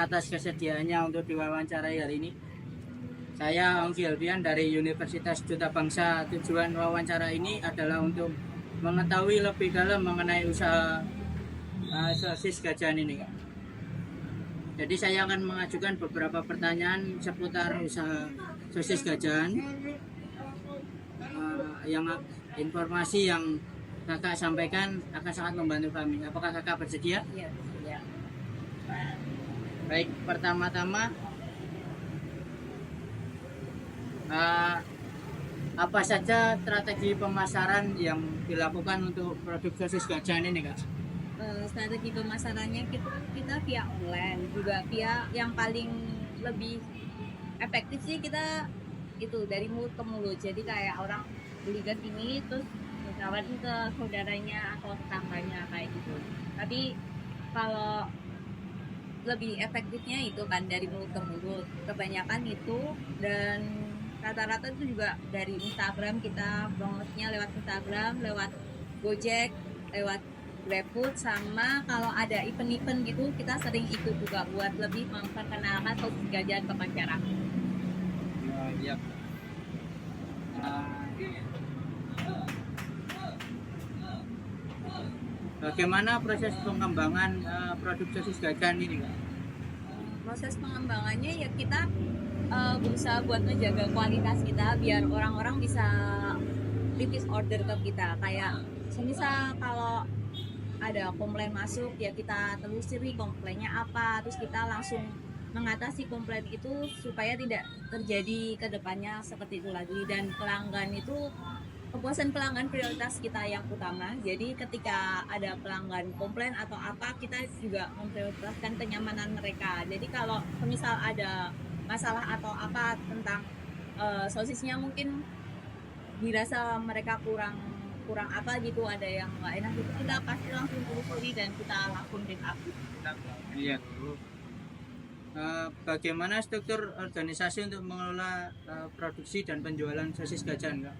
atas kesediaannya untuk diwawancarai hari ini. Saya Ongki Alfian dari Universitas Duta Bangsa. Tujuan wawancara ini adalah untuk mengetahui lebih dalam mengenai usaha sosis gajahan ini, Kak. Jadi saya akan mengajukan beberapa pertanyaan seputar usaha sosis gajahan. Yang informasi yang kakak sampaikan akan sangat membantu kami. Apakah kakak bersedia? Iya. Baik, pertama-tama apa saja strategi pemasaran yang dilakukan untuk produk sosis gajahan ini, Kak? Strategi pemasarannya kita via online, juga via yang paling lebih efektif sih kita itu dari mulut ke mulut. Jadi kayak orang beli gas ini terus ditawarin ke saudaranya atau tetangganya kayak gitu. Tapi kalau lebih efektifnya itu kan dari mulut ke mulut, kebanyakan itu. Dan rata-rata itu juga dari Instagram, kita promosinya lewat Instagram, lewat Gojek, lewat GrabFood, sama kalau ada event-event gitu kita sering ikut juga buat lebih memperkenalkan sosis gajahan ke masyarakat. Iya. Bagaimana proses pengembangan produk sosis gajahan ini, Kak? Proses pengembangannya ya kita berusaha buat menjaga kualitas kita biar orang-orang bisa repeat order ke kita. Kayak semisal kalau ada komplain masuk ya kita telusuri komplainnya apa, terus kita langsung mengatasi komplain itu supaya tidak terjadi ke depannya seperti itu lagi. Dan pelanggan itu, kepuasan pelanggan prioritas kita yang utama. Jadi ketika ada pelanggan komplain atau apa, kita juga memprioritaskan kenyamanan mereka. Jadi kalau misal ada masalah atau apa tentang sosisnya, mungkin dirasa mereka kurang apa gitu, ada yang nggak enak gitu, kita pasti langsung telusuri dan kita langsung take up. Iya. Bagaimana struktur organisasi untuk mengelola produksi dan penjualan sosis gajahan, Kak?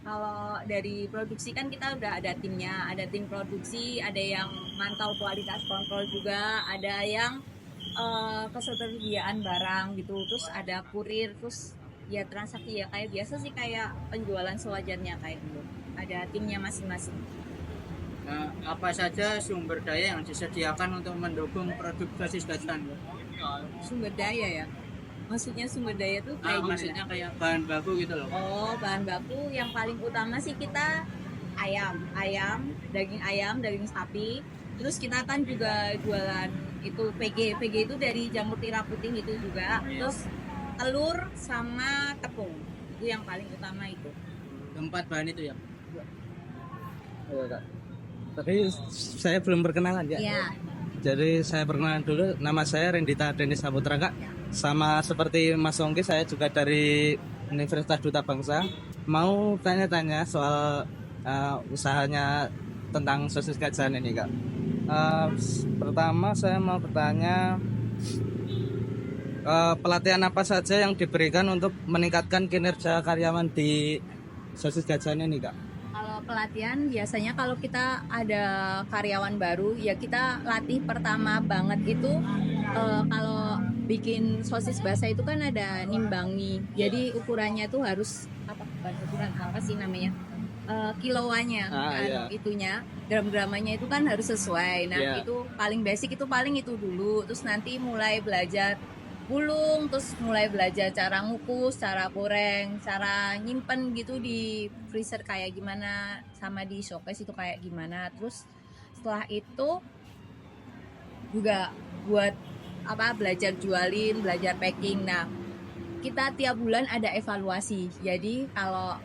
Kalau dari produksi kan kita udah ada timnya, ada tim produksi, ada yang mantau kualitas kontrol juga, ada yang ketersediaan barang gitu, terus ada kurir, terus ya transaksi ya kayak biasa sih, kayak penjualan sewajarnya kayak gitu. Ada timnya masing-masing. Apa saja sumber daya yang disediakan untuk mendukung produk sosis gajahan, Kak? Sumber daya ya? Maksudnya sumber daya tuh kayak gimana? Maksudnya kayak bahan baku gitu loh. Oh, bahan baku yang paling utama sih kita ayam, daging sapi. Terus kita kan juga jualan itu PG itu dari jamur tiram putih itu juga. Terus telur sama tepung, itu yang paling utama itu. Keempat bahan itu ya? Iya, Kak. Tadi saya belum perkenalan ya. Iya. Jadi saya perkenalan dulu, nama saya Rendita Denis Saputra, Kak. Sama seperti Mas Ongki, saya juga dari Universitas Duta Bangsa. Mau tanya-tanya soal usahanya tentang sosis gajahan ini, Kak. Pertama saya mau bertanya, pelatihan apa saja yang diberikan untuk meningkatkan kinerja karyawan di sosis gajahan ini, Kak? Kalau pelatihan biasanya kalau kita ada karyawan baru ya kita latih pertama banget itu kalau bikin sosis basah itu kan ada nimbangi. Jadi ukurannya itu harus ukuran apa sih namanya? Kiloannya, iya. itunya, gram-gramannya itu kan harus sesuai. Nah, Iya. itu paling basic itu paling itu dulu. Terus nanti mulai belajar gulung, terus mulai belajar cara ngukus, cara goreng, cara nyimpen gitu di freezer kayak gimana, sama di showcase itu kayak gimana. Terus setelah itu juga buat belajar jualin, belajar packing. Nah, kita tiap bulan ada evaluasi. Jadi kalau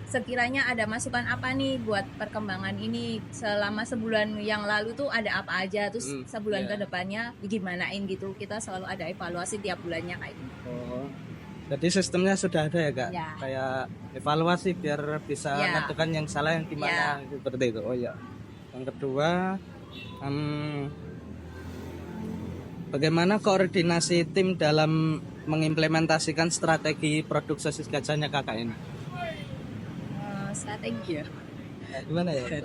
sekiranya ada masukan apa nih buat perkembangan ini selama sebulan yang lalu tuh ada apa aja, terus sebulan ke depannya gimanain gitu, kita selalu ada evaluasi tiap bulannya kayak gitu. Oh, jadi sistemnya sudah ada ya, Kak? Ya. Kayak evaluasi biar bisa menentukan yang salah yang gimana, seperti itu. Oh iya. Yang kedua, bagaimana koordinasi tim dalam mengimplementasikan strategi produk sosis gajahannya Kakak ini? Strategi ya? Gimana ya?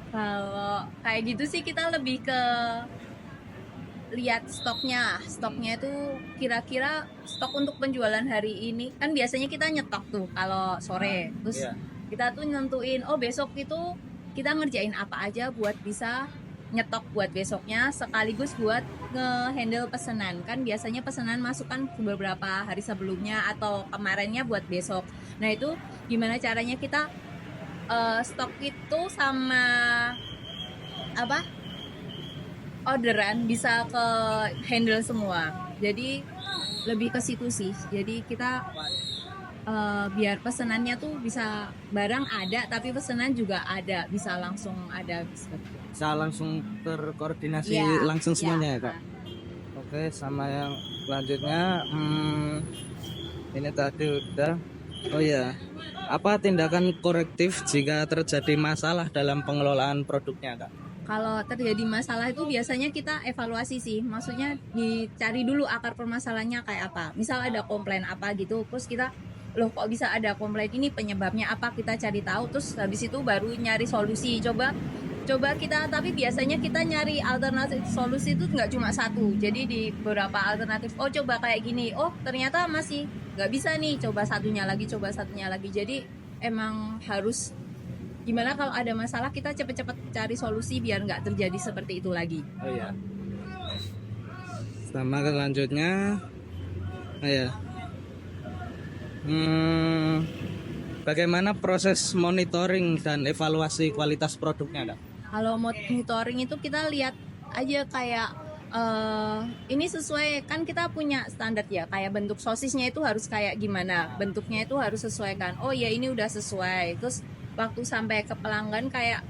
Kalau kayak gitu sih kita lebih ke lihat stoknya itu kira-kira stok untuk penjualan hari ini. Kan biasanya kita nyetok tuh kalau sore, terus Iya. kita tuh nentuin oh besok itu kita ngerjain apa aja buat bisa nyetok buat besoknya, sekaligus buat nge-handle pesanan. Kan biasanya pesanan masuk kan beberapa hari sebelumnya atau kemarinnya buat besok. Nah itu gimana caranya kita stok itu sama apa orderan bisa ke handle semua. Jadi lebih ke situ sih. Jadi kita biar pesanannya tuh bisa barang ada tapi pesanan juga ada, bisa langsung ada seperti itu. Bisa langsung terkoordinasi Iya, langsung semuanya ya iya. Kak. Oke, sama yang selanjutnya ini tadi udah. Oh ya, apa tindakan korektif jika terjadi masalah dalam pengelolaan produknya Kak? Kalau terjadi masalah itu biasanya kita evaluasi sih, maksudnya dicari dulu akar permasalahannya kayak apa. Misal ada komplain apa gitu, terus kita loh kok bisa ada komplain ini, penyebabnya apa, kita cari tahu, terus habis itu baru nyari solusi. Coba kita, tapi biasanya kita nyari alternatif solusi itu nggak cuma satu, jadi di beberapa alternatif. Oh coba kayak gini, oh ternyata masih nggak bisa nih, coba satunya lagi. Jadi emang harus gimana kalau ada masalah kita cepet-cepet cari solusi biar nggak terjadi seperti itu lagi. Oh iya. Sama selanjutnya, oh ya. Bagaimana proses monitoring dan evaluasi kualitas produknya Kak? Kalau monitoring itu kita lihat aja kayak ini sesuai, kan kita punya standar ya, kayak bentuk sosisnya itu harus kayak gimana, bentuknya itu harus sesuaikan. Oh ya ini udah sesuai. Terus waktu sampai ke pelanggan kayak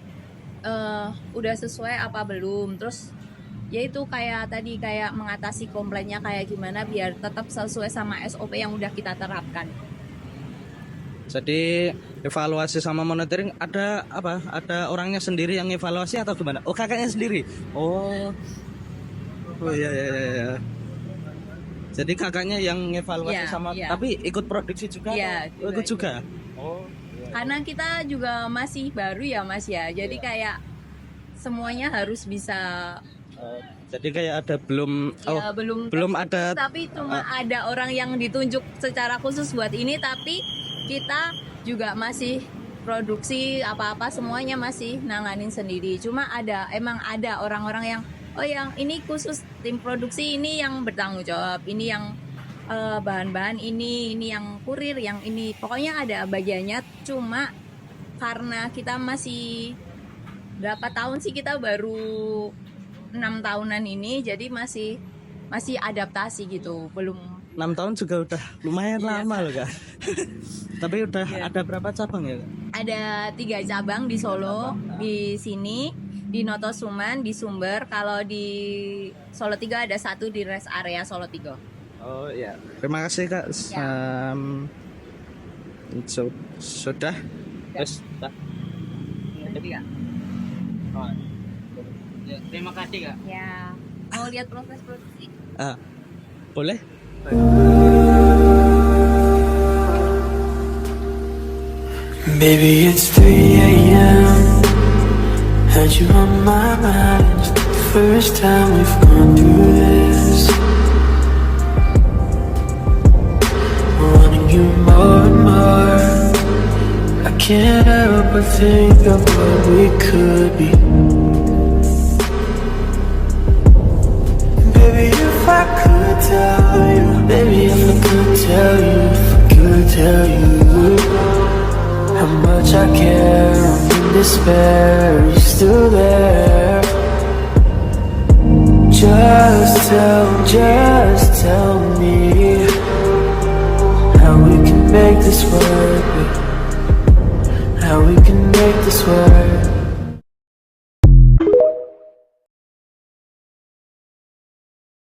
udah sesuai apa belum. Terus ya itu kayak tadi, kayak mengatasi komplainnya kayak gimana biar tetap sesuai sama SOP yang udah kita terapkan. Jadi evaluasi sama monitoring ada apa? Ada orangnya sendiri yang evaluasi atau gimana? Oh kakaknya sendiri. Oh iya. Jadi kakaknya yang evaluasi Iya, sama, iya. tapi ikut produksi juga? Iya, atau? Ikut juga. Oh. Karena kita juga masih baru ya Mas ya, jadi kayak semuanya harus bisa. Jadi kayak ada belum Ya, belum ada tapi cuma ada orang yang ditunjuk secara khusus buat ini, tapi kita juga masih produksi apa-apa semuanya masih nanganin sendiri. Cuma emang ada orang-orang yang yang ini khusus tim produksi, ini yang bertanggung jawab, ini yang bahan-bahan ini yang kurir, yang ini pokoknya ada bagiannya. Cuma karena kita masih berapa tahun sih, kita baru 6 tahunan ini, jadi masih adaptasi gitu, belum 6 tahun juga udah lumayan lama loh Kak. Tapi udah ada berapa cabang ya Kak? Ada 3 cabang di Solo, di sini, di Notosuman, di Sumber. Kalau di Solo 3 ada 1 di rest area Solo 3. Oh iya. Terima kasih Kak. Ya. Sudah. Terus Oh. Ya, terima kasih Kak. Ya, mau lihat proses produksi? boleh? Baby, it's 3 a.m. Had you on my mind. It's the first time we've gone through this. Wanting you more and more. I can't help but think of what we could be. Baby, if I could tell you, baby, if I could tell you, if I could tell you how much I care, I'm in despair, are you still there? Just tell me how we can make this work, how we can make this work.